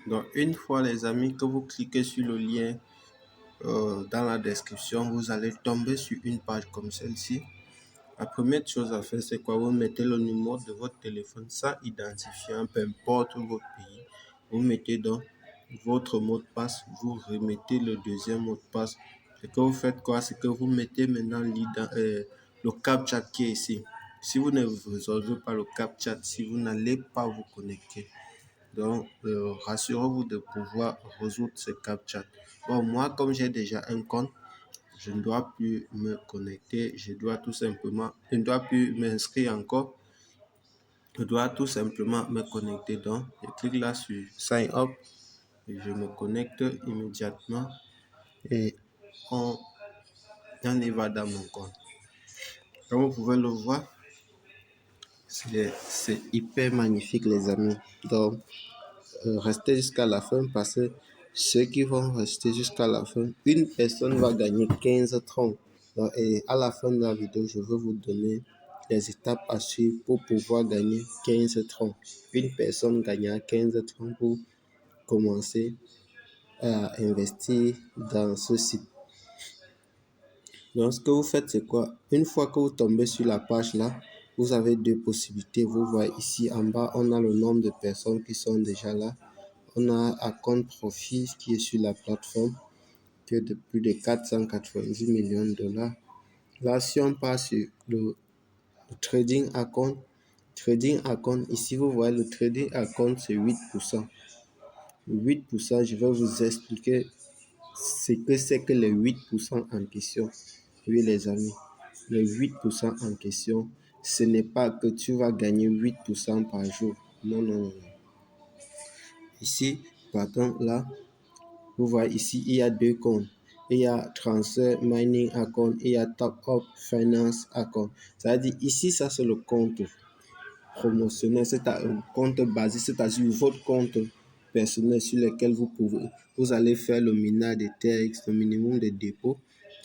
Donc, une fois, les amis, que vous cliquez sur le lien dans la description, vous allez tomber sur une page comme celle-ci. La première chose à faire, c'est quoi? Vous mettez le numéro de votre téléphone sans identifiant, peu importe votre pays. Vous mettez donc votre mot de passe, vous remettez le deuxième mot de passe. Ce que vous faites quoi? C'est que vous mettez maintenant le CAPTCHA qui est ici. Si vous ne résolvez pas le CAPTCHA, si vous n'allez pas vous connecter. Donc, rassurez-vous de pouvoir résoudre ce CAPTCHA. Bon, moi, comme j'ai déjà un compte, je ne dois plus me connecter. Je ne dois plus m'inscrire encore. Je dois tout simplement me connecter. Donc, je clique là sur Sign Up et je me connecte immédiatement et on y va dans mon compte. Comme vous pouvez le voir, c'est hyper magnifique, les amis. Donc, restez jusqu'à la fin parce que ceux qui vont rester jusqu'à la fin, une personne va gagner 15 troncs. Et à la fin de la vidéo, je vais vous donner les étapes à suivre pour pouvoir gagner 15 troncs. Une personne gagnera 15 troncs pour commencer à investir dans ce site. Donc, ce que vous faites, c'est quoi? Une fois que vous tombez sur la page là, vous avez deux possibilités. Vous voyez ici en bas, on a le nombre de personnes qui sont déjà là. On a un compte profit qui est sur la plateforme, qui est de plus de 490 millions de dollars. Là, si on passe sur le trading account, ici, vous voyez le trading account, c'est 8%. 8%, je vais vous expliquer ce que c'est que les 8% en question. Oui, les amis, les 8% en question, ce n'est pas que tu vas gagner 8% par jour. Non, non, non. Ici, pardon, là, vous voyez ici, il y a deux comptes. Il y a Transfer Mining Account et il y a Top Up Finance Account. Ça veut dire ici, ça c'est le compte promotionnel, c'est un compte basé, c'est-à-dire votre compte personnel sur lequel vous allez faire le minage de TRX, le minimum de dépôt,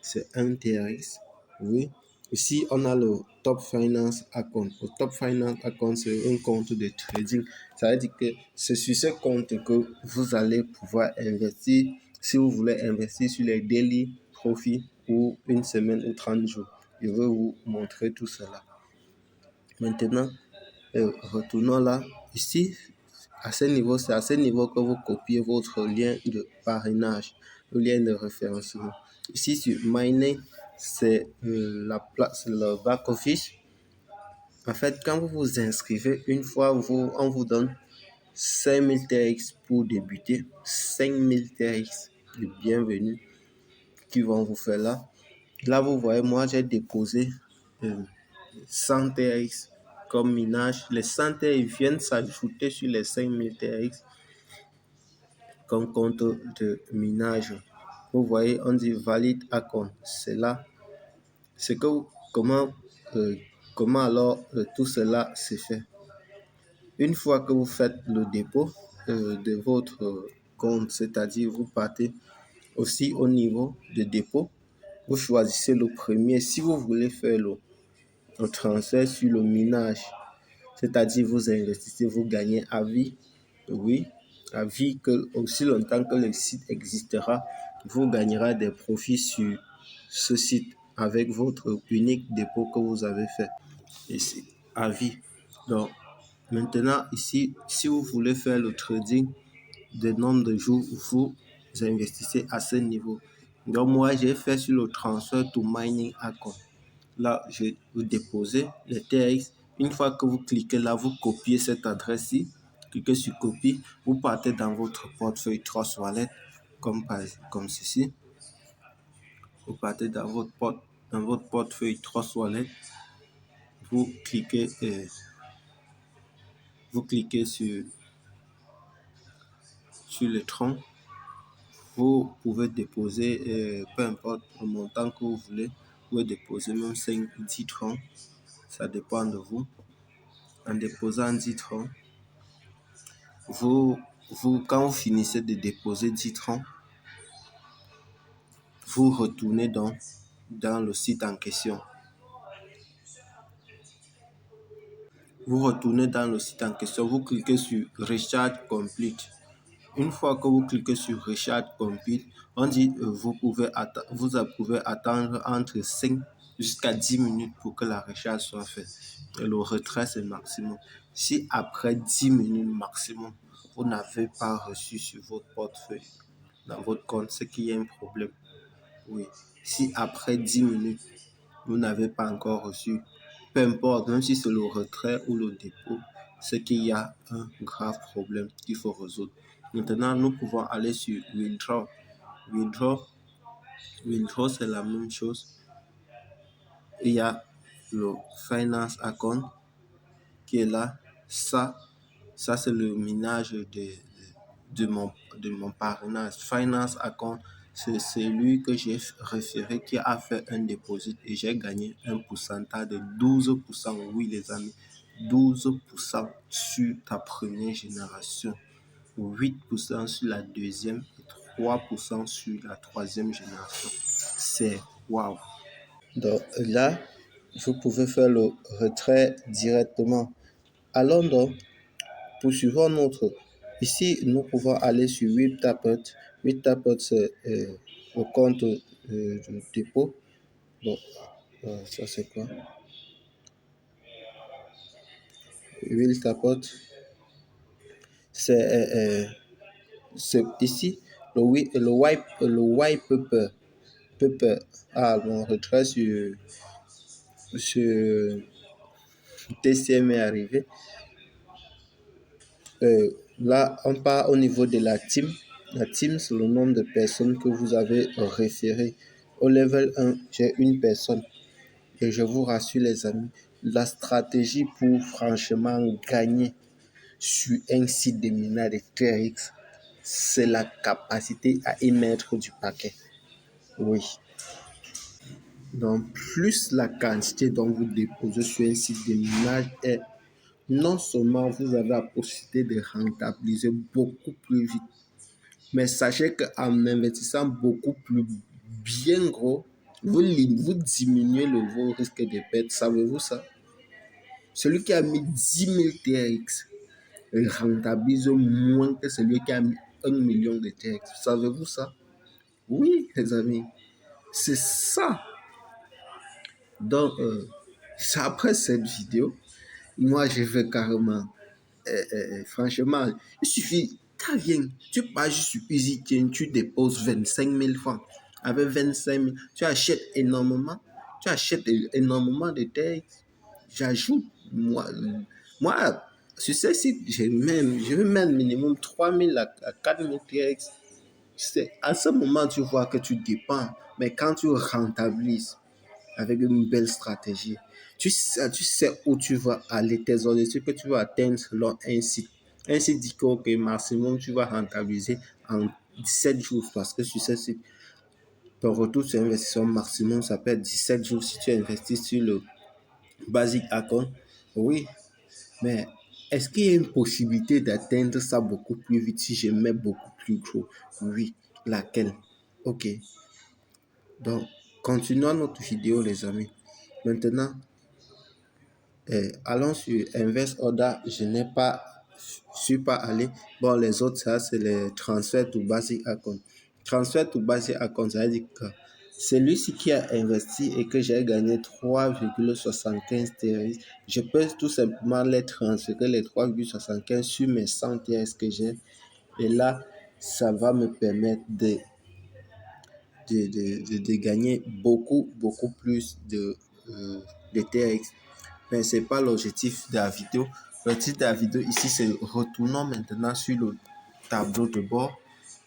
c'est 1 TRX. Oui. Ici, on a le Top Finance Account. Le Top Finance Account, c'est un compte de trading. Ça veut dire que c'est sur ce compte que vous allez pouvoir investir si vous voulez investir sur les daily profits pour une semaine ou 30 jours. Je vais vous montrer tout cela. Maintenant, retournons là. Ici, à ce niveau, c'est à ce niveau que vous copiez votre lien de parrainage, le lien de référencement. Ici, sur Mining, c'est le back-office. En fait, quand vous vous inscrivez, une fois, on vous donne 5000 TRX pour débuter, 5000 TRX de bienvenue qui vont vous faire là. Là, vous voyez, moi, j'ai déposé 100 TRX comme minage. Les 100 TRX viennent s'ajouter sur les 5000 TRX comme compte de minage. Vous voyez, on dit valide account. C'est là. C'est que comment alors tout cela se fait. Une fois que vous faites le dépôt de votre compte, c'est-à-dire vous partez aussi au niveau de dépôt, vous choisissez le premier. Si vous voulez faire le transfert sur le minage, c'est-à-dire vous investissez, vous gagnez à vie. Oui, à vie, que aussi longtemps que le site existera, vous gagnerez des profits sur ce site avec votre unique dépôt que vous avez fait. Et c'est à vie. Donc, maintenant, ici, si vous voulez faire le trading de nombre de jours, vous investissez à ce niveau. Donc, moi, j'ai fait sur le transfer to mining account. Là, je vais vous déposer les TRX. Une fois que vous cliquez là, vous copiez cette adresse-ci. Cliquez sur copie. Vous partez dans votre portefeuille Trust Wallet, comme ceci. Vous partez dans votre portefeuille Trust Wallet. Vous cliquez sur le tronc. Vous pouvez déposer, peu importe le montant que vous voulez. Vous pouvez déposer même 5 ou 10 troncs. Ça dépend de vous. En déposant 10 troncs, quand vous finissez de déposer 10 troncs, vous retournez donc dans le site en question. Vous retournez dans le site en question, vous cliquez sur Recharge Complete. une fois que vous cliquez sur Recharge Complete, on dit vous pouvez attendre entre 5 jusqu'à 10 minutes pour que la recharge soit faite. Et le retrait, c'est maximum. Si après 10 minutes maximum, vous n'avez pas reçu sur votre portefeuille, dans votre compte, c'est qu'il y a un problème. Oui. Si après 10 minutes, vous n'avez pas encore reçu, peu importe, même si c'est le retrait ou le dépôt, c'est qu'il y a un grave problème qu'il faut résoudre. Maintenant, nous pouvons aller sur Withdraw. Withdraw, Withdraw, c'est la même chose. Il y a le Finance Account qui est là. Ça c'est le minage de mon parrainage. Finance Account, c'est celui que j'ai référé qui a fait un dépôt et j'ai gagné un pourcentage de 12%. Oui, les amis, 12% sur ta première génération, 8% sur la deuxième et 3% sur la troisième génération. C'est waouh! Donc là, vous pouvez faire le retrait directement. Allons donc, poursuivons notre. Ici, nous pouvons aller sur WebTapet. WebTapet, c'est le compte de dépôt. Bon, ça c'est quoi? WebTapet, c'est ici le white paper. Ah, mon retrait sur TCM est arrivé. Là, on part au niveau de la team. La team, c'est le nombre de personnes que vous avez référées. Au level 1, j'ai une personne. Et je vous rassure, les amis, la stratégie pour franchement gagner sur un site de minage de TRX, c'est la capacité à émettre du paquet. Oui. Donc, plus la quantité dont vous déposez sur un site de minage est, non seulement vous avez la possibilité de rentabiliser beaucoup plus vite, mais sachez qu'en investissant beaucoup plus bien gros, vous diminuez vos risques de perte. Savez-vous ça? Celui qui a mis 10 000 TRX rentabilise moins que celui qui a mis 1 million de TRX. Savez-vous ça? Oui, les amis. C'est ça. Donc, après cette vidéo, moi, je vais carrément franchement, il suffit, t'as rien, tu pars juste sur EasyChain, tu déposes 25 000 francs. Avec 25 000, tu achètes énormément de textes. J'ajoute, moi, sur ce site, je vais mettre minimum 3 000 à 4 000 textes. C'est à ce moment, tu vois que tu dépends. Mais quand tu rentabilises, avec une belle stratégie. Tu sais où tu vas aller, tes objectifs que tu vas atteindre selon un site. Un site dit que okay, maximum tu vas rentabiliser en 17 jours parce que sur ce site, ton retour sur investissement maximum, ça peut être 17 jours si tu investis sur le basic account. Oui, mais est-ce qu'il y a une possibilité d'atteindre ça beaucoup plus vite si je mets beaucoup plus gros? Oui, laquelle? Ok. Donc, continuons notre vidéo, les amis. Maintenant, allons sur Invest Order. Je n'ai pas, suis pas allé. Bon, les autres, ça, c'est les transferts to basic account. Transfert to basic account, ça veut dire que celui-ci qui a investi et que j'ai gagné 3,75 TRX, je peux tout simplement les transférer les 3,75 sur mes 100 TRX que j'ai. Et là, ça va me permettre de gagner beaucoup plus de TRX. Mais ce n'est pas l'objectif de la vidéo. L'objectif de la vidéo ici, c'est retournons maintenant sur le tableau de bord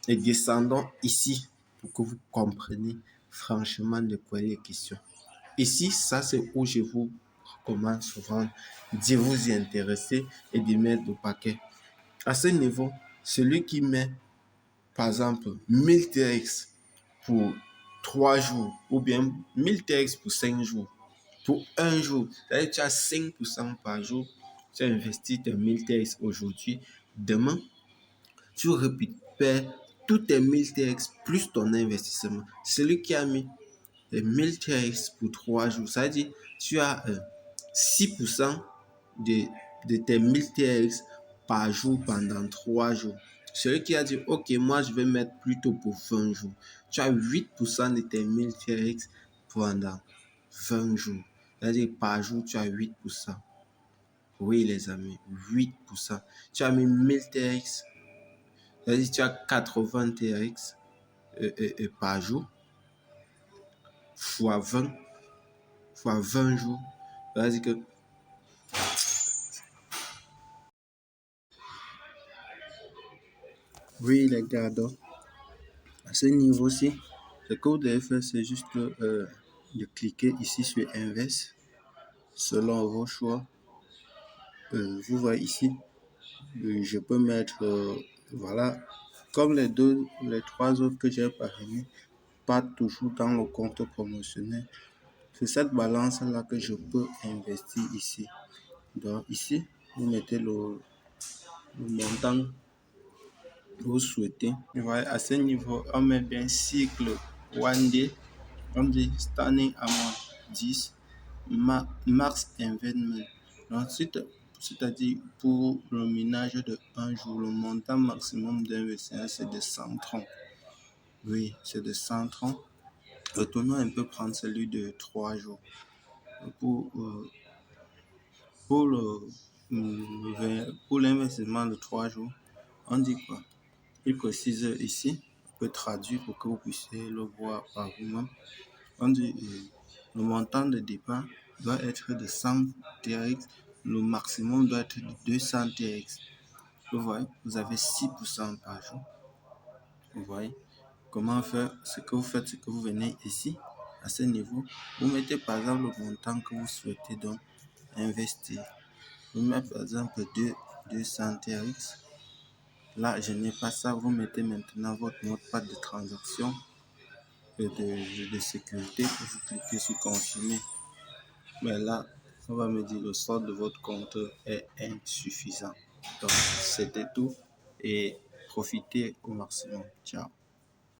et descendons ici pour que vous compreniez franchement de quoi il est question. Ici, ça c'est où je vous recommande souvent de vous y intéresser et de mettre le paquet. À ce niveau, celui qui met par exemple 1000 TX pour 3 jours ou bien 1000 TX pour 5 jours, pour un jour, c'est-à-dire que tu as 5% par jour, tu as investi tes 1000 TX aujourd'hui, demain, tu récupères tous tes 1000 TX plus ton investissement. Celui qui a mis les 1000 TX pour 3 jours, ça veut dire que tu as 6% de tes 1000 TX par jour pendant 3 jours. Celui qui a dit, OK, moi, je vais mettre plutôt pour 20 jours. Tu as 8% de tes 1000 TRX pendant 20 jours. C'est-à-dire, par jour, tu as 8%. Oui, les amis, 8%. Tu as mis 1000 TRX. C'est-à-dire, tu as 80 TRX par jour, fois 20, fois 20 jours. C'est-à-dire que oui, les gars, donc, à ce niveau-ci, ce que vous devez faire, c'est juste de cliquer ici sur Invest selon vos choix. Vous voyez ici, je peux mettre, voilà, comme les trois autres que j'ai parrainés, pas toujours dans le compte promotionnel. C'est cette balance-là que je peux investir ici. Donc ici, vous mettez le montant que vous souhaitez. Vous voyez, à ce niveau, on met bien cycle one day, on dit standing amount 10, max investment. Donc, c'est-à-dire pour le minage de un jour, le montant maximum d'investissement, c'est de 130. Oui, c'est de 130. Retournons un peu prendre celui de 3 jours. Pour, euh, pour l'investissement de 3 jours, on dit quoi? Il précise ici, on peut traduire pour que vous puissiez le voir par vous-même. On dit le montant de départ doit être de 100 TRX, le maximum doit être de 200 TRX. Vous voyez, vous avez 6% par jour. Vous voyez comment faire? Ce que vous faites, c'est que vous venez ici, à ce niveau, vous mettez par exemple le montant que vous souhaitez donc investir. Vous mettez par exemple 200 TRX. Là, je n'ai pas ça. Vous mettez maintenant votre mot de passe de transaction et de sécurité. Vous cliquez sur confirmer. Mais là, on va me dire le solde de votre compte est insuffisant. Donc, c'était tout et profitez au maximum. Ciao.